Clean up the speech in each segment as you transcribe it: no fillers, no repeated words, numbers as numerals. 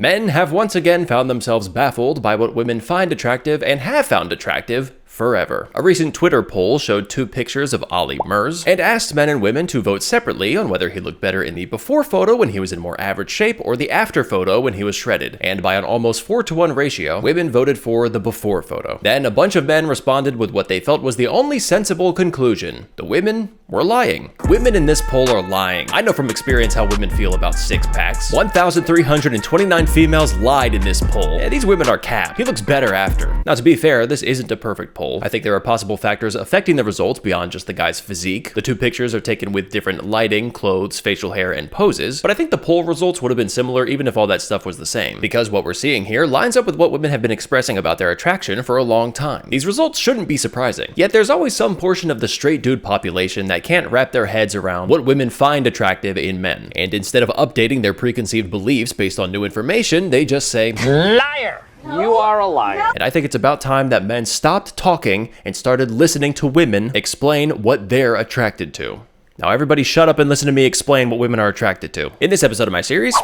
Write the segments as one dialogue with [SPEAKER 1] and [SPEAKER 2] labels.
[SPEAKER 1] Men have once again found themselves baffled by what women find attractive and have found attractive forever. A recent Twitter poll showed 2 pictures of Ollie Murs and asked men and women to vote separately on whether he looked better in the before photo when he was in more average shape or the after photo when he was shredded. And by an almost 4-to-1 ratio, women voted for the before photo. Then a bunch of men responded with what they felt was the only sensible conclusion. The women were lying. Women in this poll are lying. I know from experience how women feel about 6-packs. 1,329 females lied in this poll. Yeah, these women are capped. He looks better after. Now, to be fair, this isn't a perfect poll. I think there are possible factors affecting the results beyond just the guy's physique. The 2 pictures are taken with different lighting, clothes, facial hair, and poses, but I think the poll results would have been similar even if all that stuff was the same, because what we're seeing here lines up with what women have been expressing about their attraction for a long time. These results shouldn't be surprising. Yet there's always some portion of the straight dude population that can't wrap their heads around what women find attractive in men, and instead of updating their preconceived beliefs based on new information, they just say, "Liar! You are a liar." And I think it's about time that men stopped talking and started listening to women explain what they're attracted to. Now everybody shut up and listen to me explain what women are attracted to. In this episode of my series,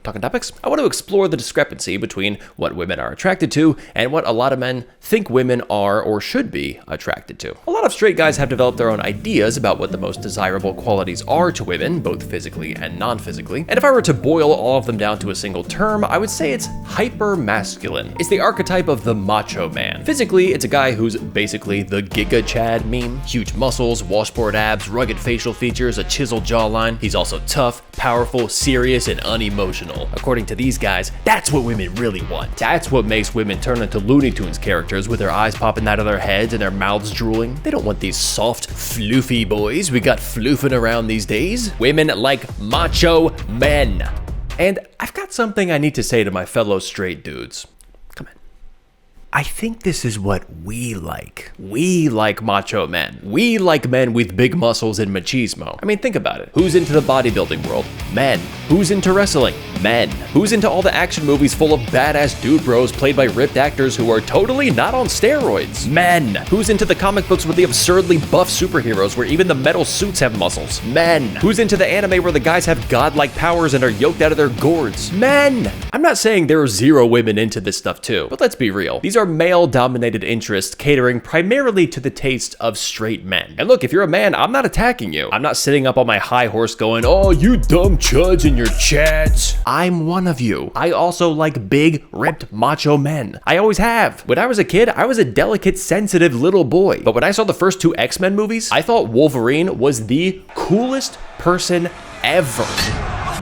[SPEAKER 1] Talking Topics, I want to explore the discrepancy between what women are attracted to and what a lot of men think women are or should be attracted to. A lot of straight guys have developed their own ideas about what the most desirable qualities are to women, both physically and non-physically. And if I were to boil all of them down to a single term, I would say it's hyper-masculine. It's the archetype of the macho man. Physically, it's a guy who's basically the Giga Chad meme. Huge muscles, washboard abs, rugged facial features, a chiseled jawline. He's also tough, powerful, serious, and unemotional. According to these guys, that's what women really want. That's what makes women turn into Looney Tunes characters with their eyes popping out of their heads and their mouths drooling. They don't want these soft, floofy boys we got floofing around these days. Women like macho men. And I've got something I need to say to my fellow straight dudes. I think this is what we like. We like macho men. We like men with big muscles and machismo. I mean, think about it. Who's into the bodybuilding world? Men. Who's into wrestling? Men. Who's into all the action movies full of badass dude bros played by ripped actors who are totally not on steroids? Men. Who's into the comic books with the absurdly buff superheroes where even the metal suits have muscles? Men. Who's into the anime where the guys have godlike powers and are yoked out of their gourds? Men. I'm not saying there are 0 women into this stuff too, but let's be real. These are male-dominated interests catering primarily to the taste of straight men. And look, if you're a man, I'm not attacking you. I'm not sitting up on my high horse going, "Oh, you dumb chuds and your chads." I'm one of you. I also like big, ripped, macho men. I always have. When I was a kid, I was a delicate, sensitive little boy. But when I saw the first 2 X-Men movies, I thought Wolverine was the coolest person ever.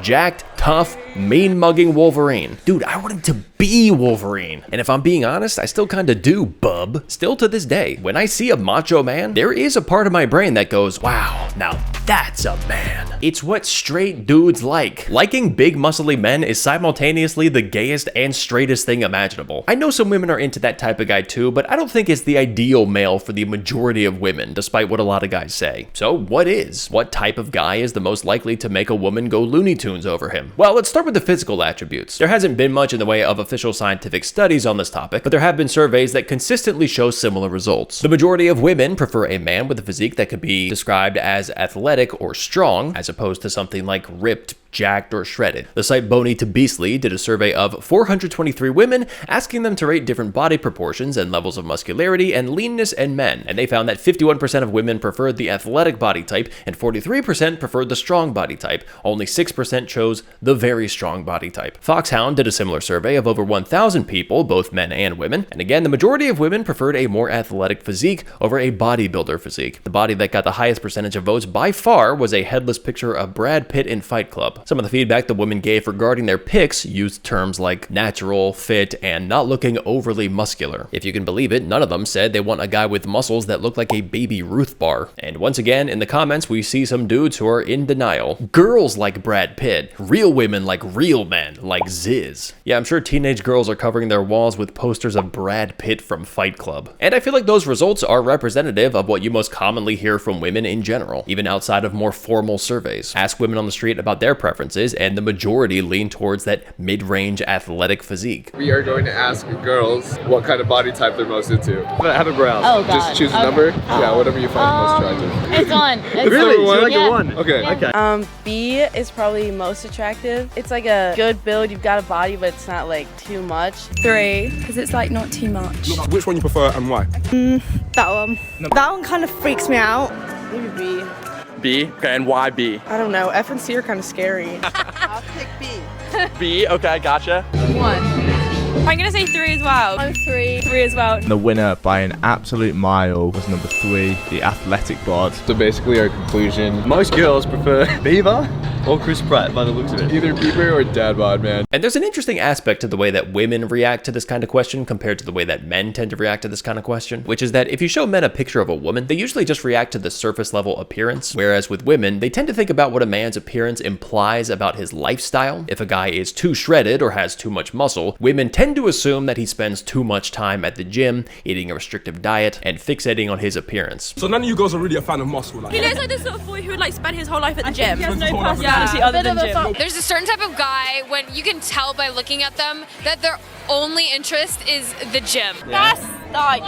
[SPEAKER 1] Jacked, tough, mean-mugging Wolverine. Dude, I wanted to be Wolverine. And if I'm being honest, I still kinda do, bub. Still to this day, when I see a macho man, there is a part of my brain that goes, wow, now that's a man. It's what straight dudes like. Liking big, muscly men is simultaneously the gayest and straightest thing imaginable. I know some women are into that type of guy too, but I don't think it's the ideal male for the majority of women, despite what a lot of guys say. So what is? What type of guy is the most likely to make a woman go Looney Tunes over him? Well, let's start with the physical attributes. There hasn't been much in the way of official scientific studies on this topic, but there have been surveys that consistently show similar results. The majority of women prefer a man with a physique that could be described as athletic or strong, as opposed to something like ripped, jacked, or shredded. The site Bony to Beastly did a survey of 423 women, asking them to rate different body proportions and levels of muscularity and leanness in men, and they found that 51% of women preferred the athletic body type and 43% preferred the strong body type. Only 6% chose the very strong body type. Foxhound did a similar survey of over 1,000 people, both men and women, and again, the majority of women preferred a more athletic physique over a bodybuilder physique. The body that got the highest percentage of votes by far was a headless picture of Brad Pitt in Fight Club. Some of the feedback the women gave regarding their pics used terms like natural, fit, and not looking overly muscular. If you can believe it, none of them said they want a guy with muscles that look like a Baby Ruth bar. And once again, in the comments, we see some dudes who are in denial. Girls like Brad Pitt. Real women like real men, like Ziz. Yeah, I'm sure teenage girls are covering their walls with posters of Brad Pitt from Fight Club. And I feel like those results are representative of what you most commonly hear from women in general, even outside of more formal surveys. Ask women on the street about their preferences, preferences, and the majority lean towards that mid-range athletic physique.
[SPEAKER 2] We are going to ask girls what kind of body type they're most into. Out of browse.
[SPEAKER 3] Oh, God.
[SPEAKER 2] Just choose a number. Yeah, whatever you find most attractive.
[SPEAKER 3] It's one. It's
[SPEAKER 2] Really?
[SPEAKER 3] one.
[SPEAKER 2] So
[SPEAKER 4] like
[SPEAKER 3] Yeah.
[SPEAKER 4] a 1.
[SPEAKER 2] Okay.
[SPEAKER 4] Okay.
[SPEAKER 5] B is probably most attractive. It's like a good build. You've got a body, but it's not like too much.
[SPEAKER 6] 3, because it's like not too much.
[SPEAKER 7] Which one you prefer and why?
[SPEAKER 6] That one. That one kind of freaks me out.
[SPEAKER 5] Maybe B.
[SPEAKER 4] B. Okay, and why B?
[SPEAKER 5] I don't know. F and C are kind of scary.
[SPEAKER 8] I'll pick B.
[SPEAKER 4] B. Okay, gotcha.
[SPEAKER 6] 1. I'm gonna say 3 as well.
[SPEAKER 3] I'm 3.
[SPEAKER 6] 3 as well.
[SPEAKER 9] The winner by an absolute mile was number 3, the athletic bod.
[SPEAKER 2] So basically our conclusion,
[SPEAKER 4] Most girls prefer Bieber or Chris Pratt by the looks of it.
[SPEAKER 2] either Bieber or dad bod, man.
[SPEAKER 1] And there's an interesting aspect to the way that women react to this kind of question compared to the way that men tend to react to this kind of question, which is that if you show men a picture of a woman, they usually just react to the surface level appearance, whereas with women, they tend to think about what a man's appearance implies about his lifestyle. If a guy is too shredded or has too much muscle, women tend to assume that he spends too much time at the gym, eating a restrictive diet, and fixating on his appearance.
[SPEAKER 7] So none of you girls are really a fan of muscle, like.
[SPEAKER 6] He looks like the sort of boy who would like spend his whole life at the gym. He has no
[SPEAKER 7] Yeah.
[SPEAKER 6] personality other
[SPEAKER 3] Bit
[SPEAKER 6] than
[SPEAKER 3] of a
[SPEAKER 6] gym.
[SPEAKER 3] fuck.
[SPEAKER 10] There's a certain type of guy when you can tell by looking at them that their only interest is the gym.
[SPEAKER 3] That's like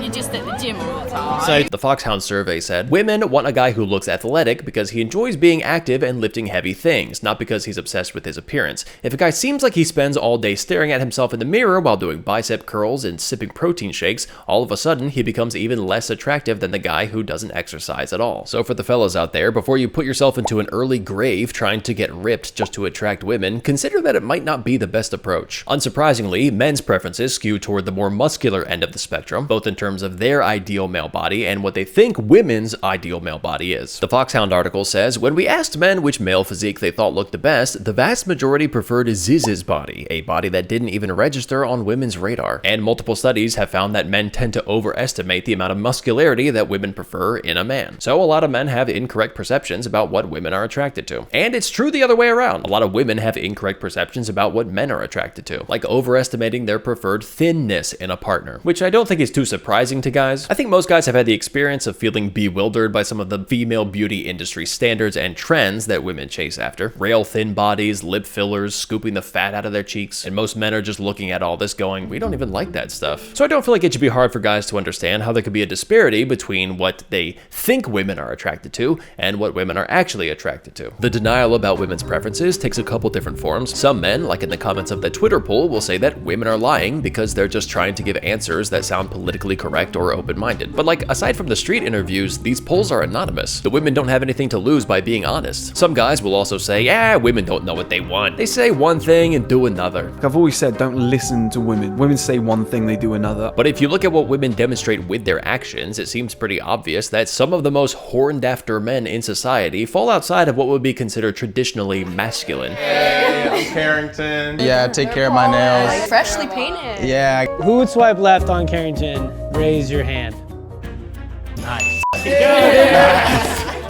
[SPEAKER 3] you just at the gym all the time.
[SPEAKER 1] So the Foxhound survey said, women want a guy who looks athletic because he enjoys being active and lifting heavy things, not because he's obsessed with his appearance. If a guy seems like he spends all day staring at himself in the mirror while doing bicep curls and sipping protein shakes, all of a sudden he becomes even less attractive than the guy who doesn't exercise at all. So for the fellas out there, before you put yourself into an early grave trying to get ripped just to attract women, consider that it might not be the best approach. Unsurprisingly, men's preferences skew toward the more muscular end of the spectrum, both in terms of their ideal male body and what they think women's ideal male body is. The Foxhound article says, when we asked men which male physique they thought looked the best, the vast majority preferred Ziz's body, a body that didn't even register on women's radar. And multiple studies have found that men tend to overestimate the amount of muscularity that women prefer in a man. So a lot of men have incorrect perceptions about what women are attracted to. And it's true the other way around. A lot of women have incorrect perceptions about what men are attracted to, like overestimating their preferred thinness in a partner, which I don't think is too surprising to guys. I think most guys have had the experience of feeling bewildered by some of the female beauty industry standards and trends that women chase after. Rail thin bodies, lip fillers, scooping the fat out of their cheeks, and most men are just looking at all this going, we don't even like that stuff. So I don't feel like it should be hard for guys to understand how there could be a disparity between what they think women are attracted to and what women are actually attracted to. The denial about women's preferences takes a couple different forms. Some men, like in the comments of the Twitter poll, will say that women are lying because they're just trying to give answers that sound politically correct or open-minded. But like, aside from the street interviews, these polls are anonymous. The women don't have anything to lose by being honest. Some guys will also say, yeah, women don't know what they want. They say one thing and do another.
[SPEAKER 11] I've always said, don't listen to women. Women say one thing, they do another.
[SPEAKER 1] But if you look at what women demonstrate with their actions, it seems pretty obvious that some of the most horned after men in society fall outside of what would be considered traditionally masculine.
[SPEAKER 9] Hey, I'm Carrington. Yeah, take care of my nails.
[SPEAKER 3] Freshly painted.
[SPEAKER 9] Yeah.
[SPEAKER 12] Who would swipe left on Carrington? Raise your hand. Nice.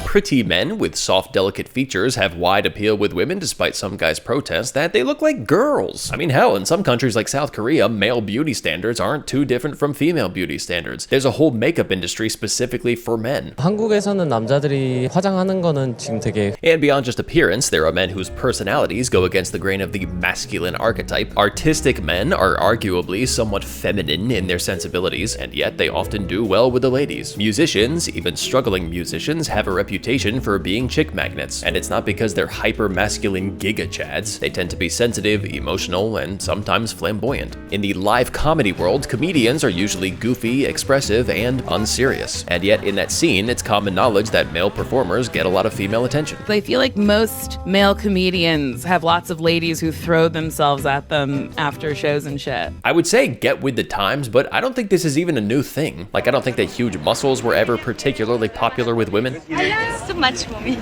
[SPEAKER 1] Pretty men with soft, delicate features have wide appeal with women despite some guys' protests that they look like girls. I mean, hell, in some countries like South Korea, male beauty standards aren't too different from female beauty standards. There's a whole makeup industry specifically for men.
[SPEAKER 12] 한국에서는 남자들이 화장하는 거는 지금 되게
[SPEAKER 1] And beyond just appearance, there are men whose personalities go against the grain of the masculine archetype. Artistic men are arguably somewhat feminine in their sensibilities, and yet they often do well with the ladies. Musicians, even struggling musicians, have a reputation for being chick magnets, and it's not because they're hyper-masculine giga-chads. They tend to be sensitive, emotional, and sometimes flamboyant. In the live comedy world, comedians are usually goofy, expressive, and unserious. And yet, in that scene, it's common knowledge that male performers get a lot of female attention.
[SPEAKER 5] I feel like most male comedians have lots of ladies who throw themselves at them after shows and shit.
[SPEAKER 1] I would say get with the times, but I don't think this is even a new thing. Like, I don't think that huge muscles were ever particularly popular with women.
[SPEAKER 6] Too much for me.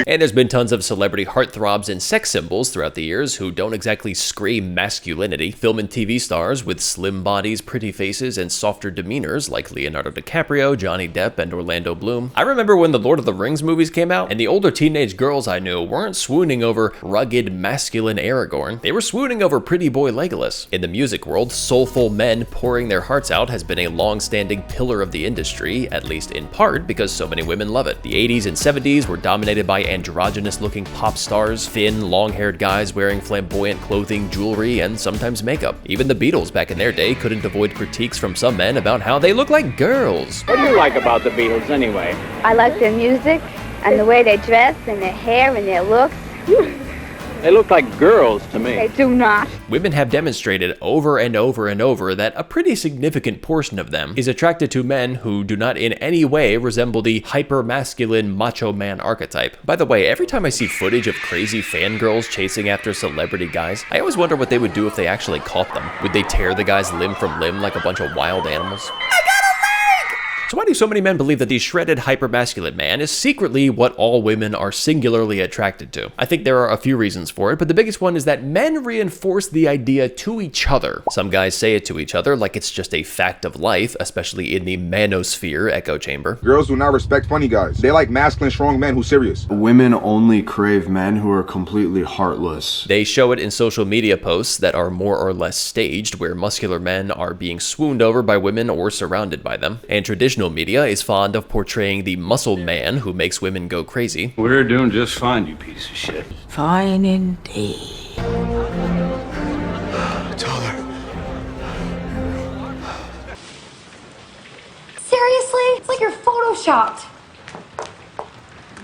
[SPEAKER 1] And there's been tons of celebrity heartthrobs and sex symbols throughout the years who don't exactly scream masculinity. Film and TV stars with slim bodies, pretty faces, and softer demeanors like Leonardo DiCaprio, Johnny Depp, and Orlando Bloom. I remember when the Lord of the Rings movies came out, and the older teenage girls I knew weren't swooning over rugged, masculine Aragorn. They were swooning over pretty boy Legolas. In the music world, soulful men pouring their hearts out has been a long-standing pillar of the industry, at least in part because so many women love love it. The 80s and 70s were dominated by androgynous-looking pop stars, thin, long-haired guys wearing flamboyant clothing, jewelry, and sometimes makeup. Even the Beatles back in their day couldn't avoid critiques from some men about how they look like girls.
[SPEAKER 12] What do you like about the Beatles anyway?
[SPEAKER 8] I like their music and the way they dress and their hair and their looks.
[SPEAKER 12] They look like girls to me.
[SPEAKER 8] They do not.
[SPEAKER 1] Women have demonstrated over and over and over that a pretty significant portion of them is attracted to men who do not in any way resemble the hyper-masculine macho man archetype. By the way, every time I see footage of crazy fangirls chasing after celebrity guys, I always wonder what they would do if they actually caught them. Would they tear the guys limb from limb like a bunch of wild animals? So why do so many men believe that the shredded hypermasculine man is secretly what all women are singularly attracted to? I think there are a few reasons for it, but the biggest one is that men reinforce the idea to each other. Some guys say it to each other like it's just a fact of life, especially in the manosphere echo chamber.
[SPEAKER 13] Girls do not respect funny guys. They like masculine, strong men who serious.
[SPEAKER 14] Women only crave men who are completely heartless.
[SPEAKER 1] They show it in social media posts that are more or less staged, where muscular men are being swooned over by women or surrounded by them. And traditional media is fond of portraying the muscle man who makes women go crazy.
[SPEAKER 12] We're doing just fine, you piece of shit.
[SPEAKER 15] Fine indeed.
[SPEAKER 14] Tyler.
[SPEAKER 16] Seriously? It's like you're photoshopped.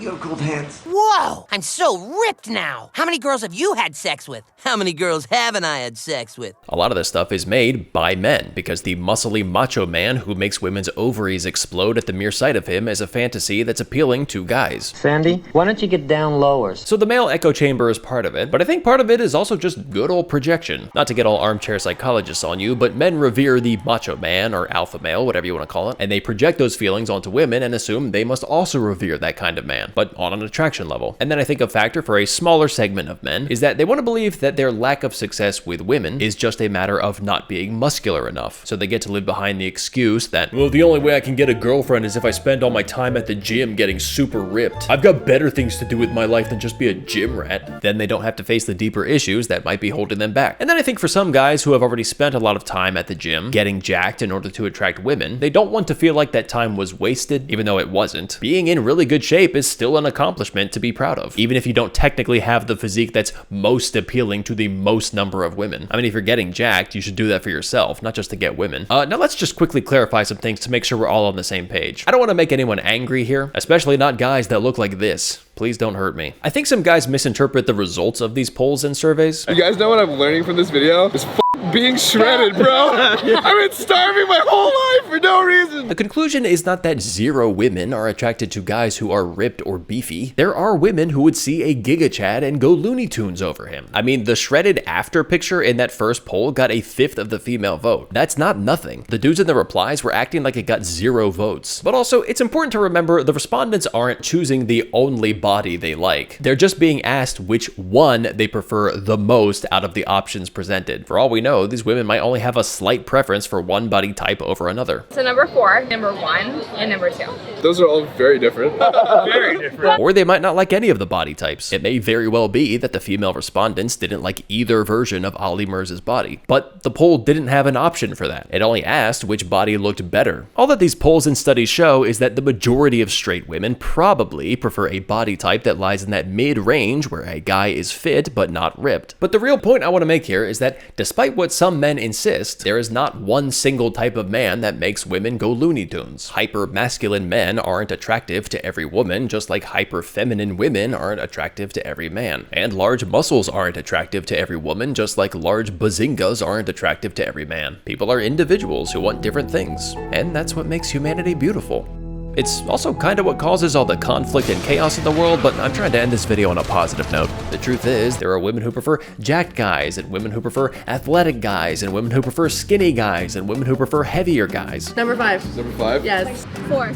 [SPEAKER 15] You have cold hands. Whoa! I'm so ripped now. How many girls have you had sex with? How many girls haven't I had sex with?
[SPEAKER 1] A lot of this stuff is made by men, because the muscly macho man who makes women's ovaries explode at the mere sight of him is a fantasy that's appealing to guys.
[SPEAKER 12] Sandy, why don't you get down lower?
[SPEAKER 1] So the male echo chamber is part of it, but I think part of it is also just good old projection. Not to get all armchair psychologists on you, but men revere the macho man, or alpha male, whatever you want to call it, and they project those feelings onto women and assume they must also revere that kind of man, but on an attraction level. And then I think a factor for a smaller segment of men is that they want to believe that their lack of success with women is just a matter of not being muscular enough. So they get to live behind the excuse that, well, the only way I can get a girlfriend is if I spend all my time at the gym getting super ripped. I've got better things to do with my life than just be a gym rat. Then they don't have to face the deeper issues that might be holding them back. And then I think for some guys who have already spent a lot of time at the gym getting jacked in order to attract women, they don't want to feel like that time was wasted, even though it wasn't. Being in really good shape is still an accomplishment to be proud of, even if you don't technically have the physique that's most appealing to the most number of women. I mean, if you're getting jacked, you should do that for yourself, not just to get women. Now let's just quickly clarify some things to make sure we're all on the same page. I don't want to make anyone angry here, especially not guys that look like this. Please don't hurt me. I think some guys misinterpret the results of these polls and surveys.
[SPEAKER 2] You guys know what I'm learning from this video? Is being shredded, bro. I've been starving my whole life for no reason.
[SPEAKER 1] The conclusion is not that 0 women are attracted to guys who are ripped or beefy. There are women who would see a Giga Chad and go Looney Tunes over him. I mean, the shredded after picture in that first poll got 1/5 of the female vote. That's not nothing. The dudes in the replies were acting like it got 0 votes. But also, it's important to remember the respondents aren't choosing the only body they like. They're just being asked which one they prefer the most out of the options presented. For all we know, these women might only have a slight preference for one body type over another.
[SPEAKER 10] So number 4, number 1, and number 2.
[SPEAKER 2] Those are all very different.
[SPEAKER 12] Very different.
[SPEAKER 1] Or they might not like any of the body types. It may very well be that the female respondents didn't like either version of Ollie Murs' body. But the poll didn't have an option for that. It only asked which body looked better. All that these polls and studies show is that the majority of straight women probably prefer a body type that lies in that mid-range where a guy is fit but not ripped. But the real point I want to make here is that despite what some men insist, there is not one single type of man that makes women go Looney Tunes. Hyper-masculine men aren't attractive to every woman, just like hyper-feminine women aren't attractive to every man. And large muscles aren't attractive to every woman, just like large bazingas aren't attractive to every man. People are individuals who want different things, and that's what makes humanity beautiful. It's also kind of what causes all the conflict and chaos in the world, but I'm trying to end this video on a positive note. The truth is, there are women who prefer jacked guys, and women who prefer athletic guys, and women who prefer skinny guys, and women who prefer heavier guys.
[SPEAKER 6] Number 5.
[SPEAKER 2] Number 5?
[SPEAKER 6] Yes.
[SPEAKER 3] 4.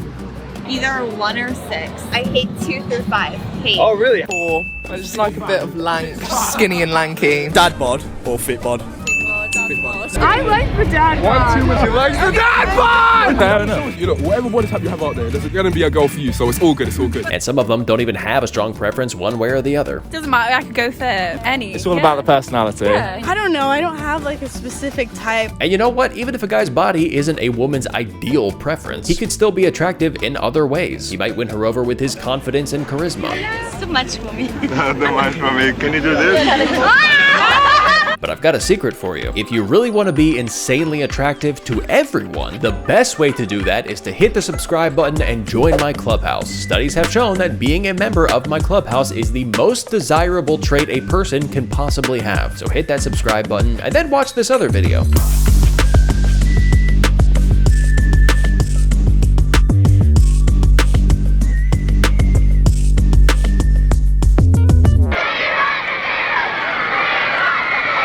[SPEAKER 10] Either 1 or 6.
[SPEAKER 6] I hate 2 through 5. Hate.
[SPEAKER 2] Oh, really?
[SPEAKER 17] 4. I just like a bit of lank, skinny and lanky.
[SPEAKER 4] Dad bod or fit bod?
[SPEAKER 3] Fit bod. I like the dad bod.
[SPEAKER 2] 1, 2, and she likes the dad bod!
[SPEAKER 7] I don't know. You know, whatever body type you have out there, there's gonna be a girl for you, so it's all good, it's all good.
[SPEAKER 1] And some of them don't even have a strong preference one way or the other.
[SPEAKER 3] Doesn't matter, I could go for any.
[SPEAKER 17] It's all about the personality.
[SPEAKER 3] Yeah.
[SPEAKER 6] I don't know. I don't have like a specific type.
[SPEAKER 1] And you know what? Even if a guy's body isn't a woman's ideal preference, he could still be attractive in other ways. He might win her over with his confidence and charisma.
[SPEAKER 3] It's too much for me.
[SPEAKER 14] Not too much for me. Can you do this?
[SPEAKER 1] But I've got a secret for you. If you really want to be insanely attractive to everyone, the best way to do that is to hit the subscribe button and join my clubhouse. Studies have shown that being a member of my clubhouse is the most desirable trait a person can possibly have. So hit that subscribe button and then watch this other video.